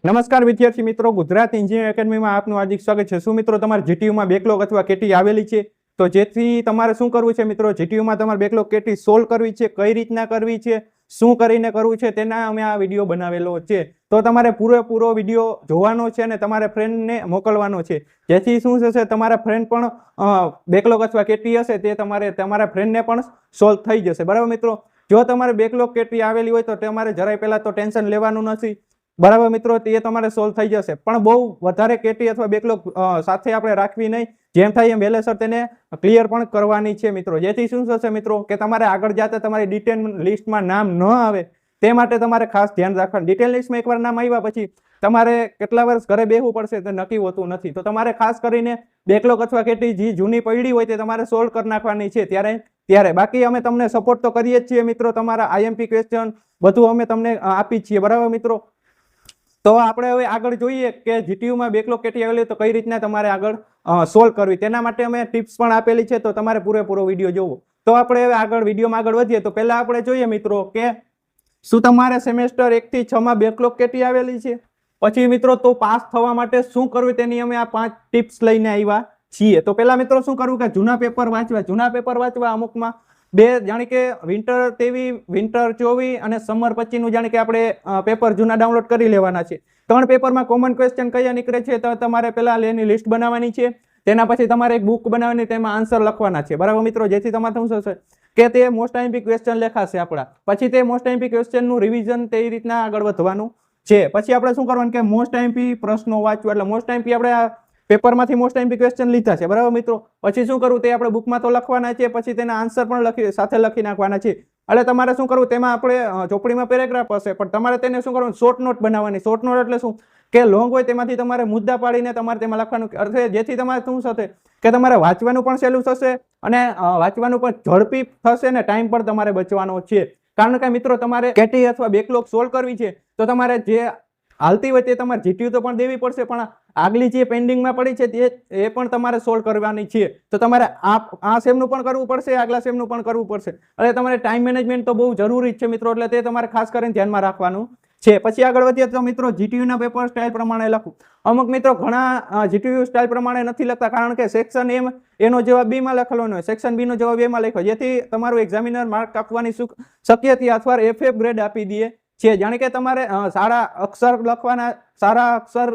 નમસ્કાર વિદ્યાર્થી મિત્રો, ગુજરાત એન્જિનિયરિંગ એકેડમીમાં આપનું હાર્દિક સ્વાગત છે। શું મિત્રો તમારે જીટીયુમાં બેકલોગ અથવા કેટી આવેલી છે? તો જેથી તમારે શું કરવું છે મિત્રો, જીટીયુમાં તમારે બેકલોગ કેટી સોલ્વ કરવી છે, કઈ રીતના કરવી છે, શું કરીને કરવું છે, તેના અમે આ વિડીયો બનાવેલો છે। તો તમારે પૂરેપૂરો વિડીયો જોવાનો છે અને તમારા ફ્રેન્ડને મોકલવાનો છે, જેથી શું થશે, તમારા ફ્રેન્ડ પણ બેકલોગ અથવા કેટી હશે તે તમારા ફ્રેન્ડને પણ સોલ્વ થઈ જશે, બરાબર મિત્રો। જો તમારે બેકલોગ કેટી આવેલી હોય તો તમારે જરાય પહેલા તો ટેન્શન લેવાનું નથી, બરાબર મિત્રો। તે તમારે સોલ્વ થઈ જશે, પણ બહુ વધારે કેટી અથવા બેકલોગ સાથે આપણે રાખવી નહીં, જેમ થાય એમ વહેલેસર તેને ક્લિયર પણ કરવાની છે મિત્રો। જેથી શું થશે મિત્રો કે તમારે આગળ જતા તમારી ડિટેલ લિસ્ટમાં નામ ન આવે તે માટે તમારે ખાસ ધ્યાન રાખવાનું। ડિટેલ લિસ્ટમાં એકવાર નામ આવ્યા પછી તમારે કેટલા વર્ષ ઘરે બેસવું પડશે તે નક્કી હોતું નથી, તો તમારે ખાસ કરીને બેકલોગ અથવા કેટી જે જૂની પડી હોય તે તમારે સોલ્વ કરી નાખવાની છે ત્યારે બાકી અમે તમને સપોર્ટ તો કરીએ જ છીએ મિત્રો, તમારા આઈએમપી ક્વેશ્ચન બધું અમે તમને આપી જ છીએ, બરાબર મિત્રો। તો આપણે હવે આગળ જોઈએ કે જીટીયુમાં બેકલોગ કેટી આવેલી તો કઈ રીતના તમારે આગળ સોલ્વ કરવી, તેના માટે અમે ટિપ્સ પણ આપેલી છે, તો તમારે પૂરેપૂરો વિડીયો જોવો। તો આપણે હવે આગળ વિડીયોમાં આગળ વધીએ તો પહેલા આપણે જોઈએ મિત્રો કે શું તમારે સેમેસ્ટર 1 થી 6 માં બેકલોગ કેટી આવેલી છે? પછી મિત્રો તો પાસ થવા માટે શું કરવું તેની અમે આ 5 ટિપ્સ લઈને આવ્યા છીએ। તો પહેલા મિત્રો શું કરવું કે જૂના પેપર વાંચવા અમુકમાં બે જાણે કે વિન્ટર 23, વિન્ટર 24 અને સમર 25 નું જાણે કે આપણે પેપર જૂના ડાઉનલોડ કરી લેવાના છે। 3 પેપરમાં કોમન ક્વેશ્ચન કયા નીકળે છે તો તમારે પહેલા એની લિસ્ટ બનાવવાની છે, તેના પછી તમારે એક બુક બનાવવાની, તેમાં આન્સર લખવાના છે, બરાબર મિત્રો। જેથી તમારે શું થશે કે તે મોસ્ટ આઈએમપી ક્વેશ્ચન લખાશે આપણા, પછી તે મોસ્ટ આઈએમપી ક્વેશ્ચન નું રિવિઝન તે રીતના આગળ વધવાનું છે। પછી આપણે શું કરવાનું કે મોસ્ટ આઈએમપી પ્રશ્નો વાંચવા, એટલે મોસ્ટ આઈએમપી આપણે પેપરમાંથી મોસ્ટ આઈએમપી ક્વેશ્ચન લીધા છે, બરાબર મિત્રો। પછી શું કરવું તે આપણે બુકમાં તો લખવાના છે, પછી તેના આન્સર પણ સાથે લખી નાખવાના છે। એટલે તમારે શું કરવું, તેમાં આપણે ચોપડીમાં પેરેગ્રાફ હશે પણ તમારે તેને શું કરવાનું, શોર્ટ નોટ બનાવવાની। શોર્ટ નોટ એટલે શું કે લોંગ હોય તેમાંથી તમારે મુદ્દા પાડીને તમારે તેમાં લખવાનું, જેથી તમારે શું થશે કે તમારે વાંચવાનું પણ સહેલું થશે અને વાંચવાનું પણ ઝડપી થશે ને ટાઈમ પણ તમારે બચવાનો છે। કારણ કે મિત્રો તમારે કેટી અથવા બેકલોગ સોલ્વ કરવી છે તો તમારે જે હાલતી હોય તે તમારે જીટીયુ તો પણ દેવી પડશે, પણ આગલી જે પેન્ડિંગમાં પડી છે એ પણ તમારે સોલ્વ કરવાની છે। તો તમારે આ સેમનું પણ કરવું પડશે, આગલા સેમનું પણ કરવું પડશે, એટલે તમારે ટાઈમ મેનેજમેન્ટ તો બહુ જરૂરી છે મિત્રો, એટલે તે તમારે ખાસ કરીને ધ્યાનમાં રાખવાનું છે। પછી આગળ વધીએ તો મિત્રો જીટીયુ ના પેપર સ્ટાઇલ પ્રમાણે લખવું। અમુક મિત્રો ઘણા જીટીયુ સ્ટાઇલ પ્રમાણે નથી લખતા, કારણ કે સેક્શન એમ એનો જવાબ બી માં લખેલો હોય, સેક્શન બી નો જવાબ એ માં લખ્યો, જેથી તમારું એક્ઝામિનર માર્ક આપવાની શક્યતા અથવા FF ગ્રેડ આપી દે છે। જાણે કે તમારે સારા અક્ષર લખવાના, સારા અક્ષર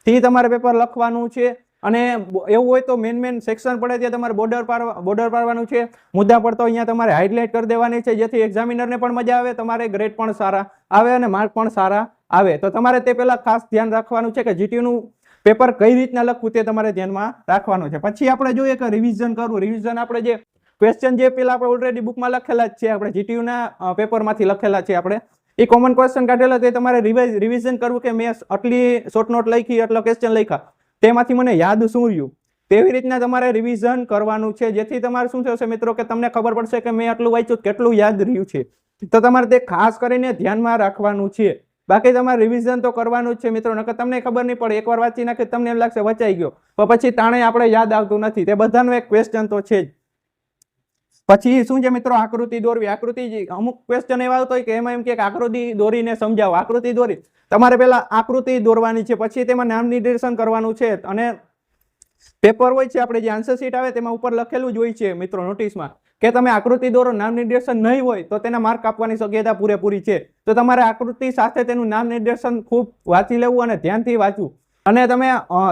થી તમારે પેપર લખવાનું છે, અને એવું હોય તો મેન સેક્શન પડે ત્યાં તમારે બોર્ડર પાડવાનું છે, મુદ્દા પડતો અહીંયા તમારે હાઇલાઇટ કરી દેવાની છે, જેથી એક્ઝામિનરને પણ મજા આવે, તમારે ગ્રેડ પણ સારા આવે અને માર્ક પણ સારા આવે। તો તમારે તે પહેલા ખાસ ધ્યાન રાખવાનું છે કે જીટીયુ નું પેપર કઈ રીતના લખવું તે તમારે ધ્યાનમાં રાખવાનું છે। પછી આપણે જોઈએ કે રિવિઝન કરવું। રિવિઝન આપણે જે ક્વેશ્ચન જે પેલા આપણે ઓલરેડી બુકમાં લખેલા જ છે, આપણે જીટીયુ ના પેપરમાંથી લખેલા છે, આપણે એ કોમન ક્વેશ્ચન કાઢેલા તે તમારે રિવિઝન કરવું કે મેં આટલી શોર્ટ નોટ લખી, આટલા ક્વેશ્ચન લખ્યા, તેમાંથી મને યાદ શું રહ્યું, તેવી રીતના તમારે રિવિઝન કરવાનું છે, જેથી તમારે શું થશે મિત્રો કે તમને ખબર પડશે કે મેં આટલું વાંચ્યું કેટલું યાદ રહ્યું છે, તો તમારે તે ખાસ કરીને ધ્યાનમાં રાખવાનું છે। બાકી તમારે રિવિઝન તો કરવાનું જ છે મિત્રો, નકર તમને ખબર નહીં પડે, એકવાર વાંચી નાખે તમને એમ લાગશે વચાઈ ગયો, તો પછી તાણે આપણે યાદ આવતું નથી, તે બધાનો એક ક્વેશ્ચન તો છે જ। પછી શું છે મિત્રો, આકૃતિ દોરવી। આકૃતિ અમુક ક્વેશ્ચન એવા આવતો હોય કે એમાં એમ કે આકૃતિ દોરીને સમજાવો, આકૃતિ દોરી તમારે પહેલા આકૃતિ દોરવાની છે, પછી તેમાં નામ નિર્દેશન કરવાનું છે, અને પેપર હોય છે આપણે જે આન્સર શીટ આવે તેમાં ઉપર લખેલું જ હોય છે મિત્રો નોટિસમાં કે તમે આકૃતિ દોરો, નામ નિર્દેશન નહીં હોય તો તેના માર્ક આપવાની શક્યતા પૂરેપૂરી છે। તો તમારે આકૃતિ સાથે તેનું નામ નિર્દેશન ખૂબ વાંચી લેવું અને ધ્યાનથી વાંચવું, અને તમે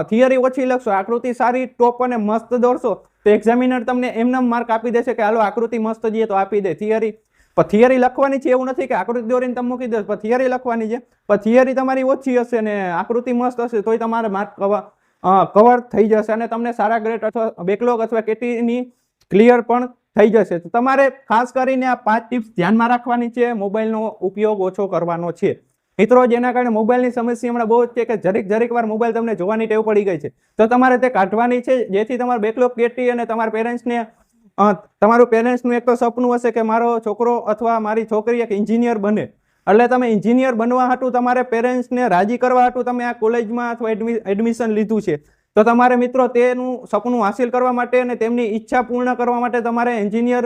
થિયરી ઓછી લખશો, આકૃતિ સારી ટોપ અને મસ્ત દોરશો તો એક્ઝામિનર તમને એમના માર્ક આપી દેશે કે હાલો આકૃતિ મસ્ત જઈએ તો આપી દે। થિયરી લખવાની છે એવું નથી કે આકૃતિ દોરીને તમે મૂકી દો, પણ થિયરી લખવાની છે, પણ થિયરી તમારી ઓછી હશે ને આકૃતિ મસ્ત હશે તોય તમારે માર્ક કવર થઈ જશે અને તમને સારા ગ્રેડ અથવા બેકલોગ અથવા કેટીની ક્લિયર પણ થઈ જશે। તો તમારે ખાસ કરીને આ 5 ટિપ્સ ધ્યાનમાં રાખવાની છે, મોબાઈલનો ઉપયોગ ઓછો કરવાનો છે મિત્રો, જેના કારણે મોબાઈલની સમસ્યા હમણાં બહુ જ છે કે જરીક વાર મોબાઈલ તમને જોવાની ટેવ પડી ગઈ છે, તો તમારે તે કાઢવાની છે, જેથી તમારે બેકલોગ કેટી અને તમારા પેરેન્ટ્સને તમારું પેરેન્ટ્સનું એક તો સપનું હશે કે મારો છોકરો અથવા મારી છોકરી એક એન્જિનિયર બને, એટલે તમે એન્જિનિયર બનવા હાટુ તમારે પેરેન્ટ્સને રાજી કરવા હાટુ તમે આ કોલેજમાં અથવા એડમિશન લીધું છે, તો તમારે મિત્રો તેનું સપનું હાંસિલ કરવા માટે અને તેમની ઈચ્છા પૂર્ણ કરવા માટે તમારે એન્જિનિયર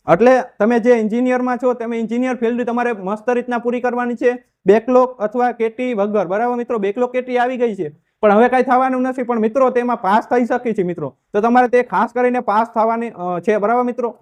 એટલે તમે જે એન્જિનિયરમાં છો તમે એન્જિનિયર ફિલ્ડ તમારે મસ્ત રીતના પૂરી કરવાની છે, બેકલોગ અથવા કેટી વગર. બરાબર મિત્રો, બેકલોગ કેટી આવી ગઈ છે પણ હવે કઈ થવાનું નથી, પણ મિત્રો તેમાં પાસ થઈ શકે છે મિત્રો, તો તમારે તે ખાસ કરીને પાસ થવાની છે. બરાબર મિત્રો,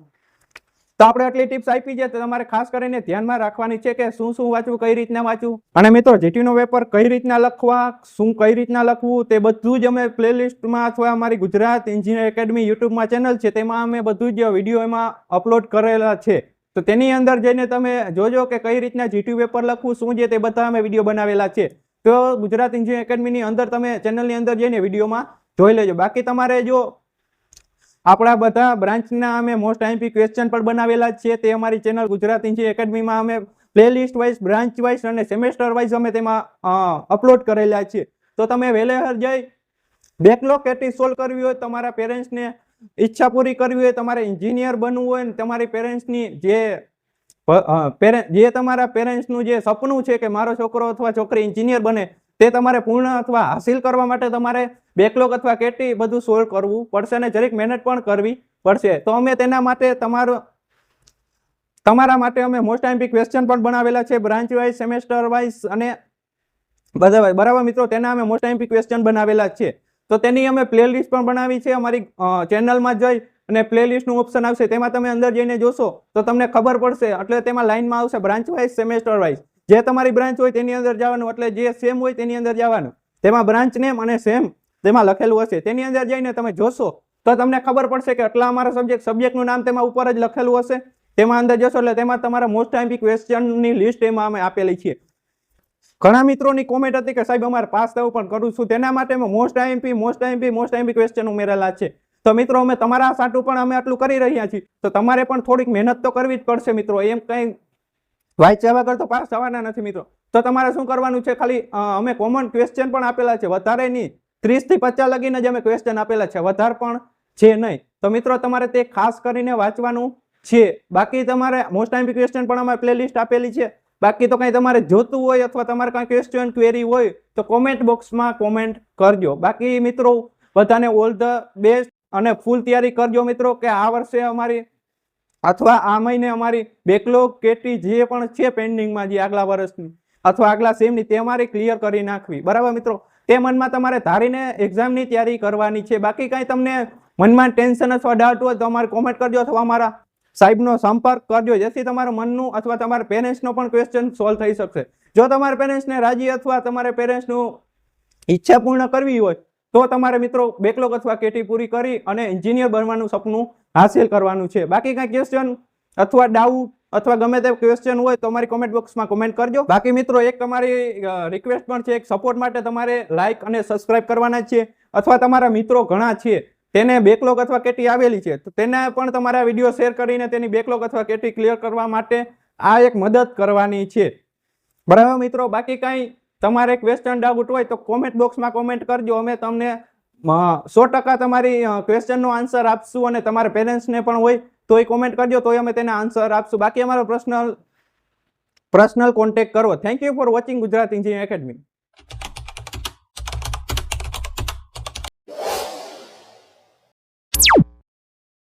તો આપણે આટલી ટિપ્સ આપી છે, તો તમારે ખાસ કરીને ધ્યાનમાં રાખવાની છે કે શું શું વાંચવું, કઈ રીતના વાંચવું. અને મિત્રો જીટી નો પેપર કઈ રીતના લખવા, શું કઈ રીતના લખવું, તે બધું જ અમે પ્લેલિસ્ટમાં અથવા અમારી ગુજરાત એન્જિનિયર એકેડમી યુટ્યુબમાં ચેનલ છે તેમાં અમે બધું જ વિડીયો એમાં અપલોડ કરેલા છે. તો તેની અંદર જઈને તમે જોજો કે કઈ રીતના જીટી પેપર લખવું, શું છે તે બધા અમે વિડીયો બનાવેલા છે. તો ગુજરાત એન્જિનિયર એકેડમીની અંદર તમે ચેનલની અંદર જઈને વિડીયોમાં જોઈ લેજો. બાકી તમારે જો આપણા બધા બ્રાન્ચના અમે મોસ્ટ આઈએમપી ક્વેશ્ચન પણ બનાવેલા છે, તે અમારી ચેનલ ગુજરાત એન્જિનિયર એકેડમીમાં અમે પ્લેલિસ્ટ વાઇઝ, બ્રાન્ચ વાઇઝ અને સેમેસ્ટર વાઇઝ અમે તેમાં અપલોડ કરેલા છે. તો તમે વહેલેહર જઈ બેકલોગ કેટી સોલ્વ કરવી હોય, તમારા પેરેન્ટ્સને ઈચ્છા પૂરી કરવી હોય, તમારે એન્જિનિયર બનવું હોય ને તમારી પેરેન્ટ્સની જે તમારા પેરેન્ટ્સનું જે સપનું છે કે મારો છોકરો અથવા છોકરી એન્જિનિયર બને, તે તમારે પૂર્ણ અથવા હાસિલ કરવા માટે તમારે બેકલોગ અથવા કેટી બધું સોલ્વ કરવું પડશે અને જરીક મહેનત પણ કરવી પડશે. તો અમે તેના માટે તમારા માટે અમે મોસ્ટ આઈએમપી ક્વેશ્ચન પણ બનાવેલા છે, બ્રાન્ચ વાઇઝ, સેમેસ્ટર વાઇઝ અને બધા. બરાબર મિત્રો, તેના અમે મોસ્ટ આઈએમપી ક્વેશ્ચન બનાવેલા છે. તો તેની અમે પ્લેલિસ્ટ પણ બનાવી છે અમારી ચેનલમાં જઈ અને પ્લેલિસ્ટનું ઓપ્શન આવશે, તેમાં તમે અંદર જઈને જોશો તો તમને ખબર પડશે. એટલે તેમાં લાઈનમાં આવશે બ્રાન્ચ વાઇઝ, સેમેસ્ટર વાઇઝ. જે તમારી બ્રાન્ચ હોય તેની અંદર જવાનું, એટલે જે સેમ હોય તેની અંદર જવાનું, તેમાં બ્રાન્ચ નેમ અને સેમ તેમાં લખેલું હશે. તેની અંદર જઈને તમે જોશો તો તમને ખબર પડશે કે આટલા અમારા સબ્જેક્ટનું નામ તેમાં ઉપર જ લખેલું હશે. તેમાં અંદર જશો એટલે તેમાં તમારા મોસ્ટ આઈએમપી ક્વેશ્ચનની લિસ્ટ એમાં અમે આપેલી છે. ઘણા મિત્રોની કોમેન્ટ હતી કે સાહેબ અમારે પાસ થવું પણ કરું છું, તેના માટે અમે મોસ્ટ આઈએમપી ક્વેશ્ચન ઉમેરેલા છે. તો મિત્રો અમે તમારા સાટું પણ અમે આટલું કરી રહ્યા છીએ, તો તમારે પણ થોડીક મહેનત તો કરવી જ પડશે મિત્રો. એમ કઈ વાંચ્યા વગર તો પાસ થવાના નથી મિત્રો. તો તમારે શું કરવાનું છે, ખાલી અમે કોમન ક્વેશ્ચન પણ આપેલા છે, વધારે નહીં, 30 થી 50 લગીને જ અમે ક્વેશ્ચન આપેલા છે, વધારે પણ છે નહીં. તો મિત્રો તમારે તે ખાસ કરીને વાંચવાનું છે. બાકી તમારે મોસ્ટ આઈએમપી ક્વેશ્ચન પણ અમે પ્લેલિસ્ટ આપેલી છે. બાકી તો કંઈ તમારે જોતું હોય અથવા તમારે કંઈ ક્વેશ્ચન ક્વેરી હોય તો કોમેન્ટ બોક્સમાં કોમેન્ટ કરજો. બાકી મિત્રો બધાને ઓલ ધ બેસ્ટ અને ફૂલ તૈયારી કરજો મિત્રો, કે આ વર્ષે અમારી અથવા આ મહિને અમારી બેકલોગ કેટી જે પણ છે પેન્ડિંગમાં, જે આગલા વર્ષની અથવા આગલા સેમની, તે અમારી ક્લિયર કરી નાખવી. બરાબર મિત્રો, તે મનમાં તમારે ધારીને એક્ઝામની તૈયારી કરવાની છે. બાકી કાંઈ તમને મનમાં ટેન્શન અથવા ડાઉટ હોય તો અમારે કોમેન્ટ કરજો અથવા અમારા સાહેબનો સંપર્ક કરજો, જેથી તમારા મનનું અથવા તમારા પેરેન્ટ્સનો પણ ક્વેશ્ચન સોલ્વ થઈ શકશે. જો તમારા પેરેન્ટ્સને રાજી અથવા તમારા પેરેન્ટ્સનું ઈચ્છા પૂર્ણ કરવી હોય તો તમારે મિત્રો બેકલોગ અથવા કેટી પૂરી કરી અને એન્જિનિયર બનવાનું સપનું હાંસિલ કરવાનું છે. બાકી કાંઈ ક્વેશ્ચન અથવા ડાઉટ અથવા ગમે તે ક્વેશ્ચન હોય તો અમારી કોમેન્ટ બોક્સમાં કોમેન્ટ કરજો. બાકી મિત્રો એક તમારી રિક્વેસ્ટ પણ છે, એક સપોર્ટ માટે તમારે લાઇક અને સબસ્ક્રાઇબ કરવાના છે, અથવા તમારા મિત્રો ઘણા છે તેને બેકલોગ અથવા કેટી આવેલી છે તો તેને પણ તમારા વિડીયો શેર કરીને તેની બેકલોગ અથવા કેટી ક્લિયર કરવા માટે આ એક મદદ કરવાની છે. બરાબર મિત્રો, બાકી કાંઈ તમારે ક્વેશ્ચન ડાઉટ હોય તો કોમેન્ટ બોક્સમાં કોમેન્ટ કરજો. અમે તમને 100% તમારી ક્વેશ્ચનનો આન્સર આપશું, અને તમારા પેરેન્ટ્સને પણ હોય તો એ કોમેન્ટ કરજો તો અમે તેને આન્સર આપશું. બાકી અમારો પર્સનલ કોન્ટેક્ટ કરો. Thank you for watching Gujarat engineer academy.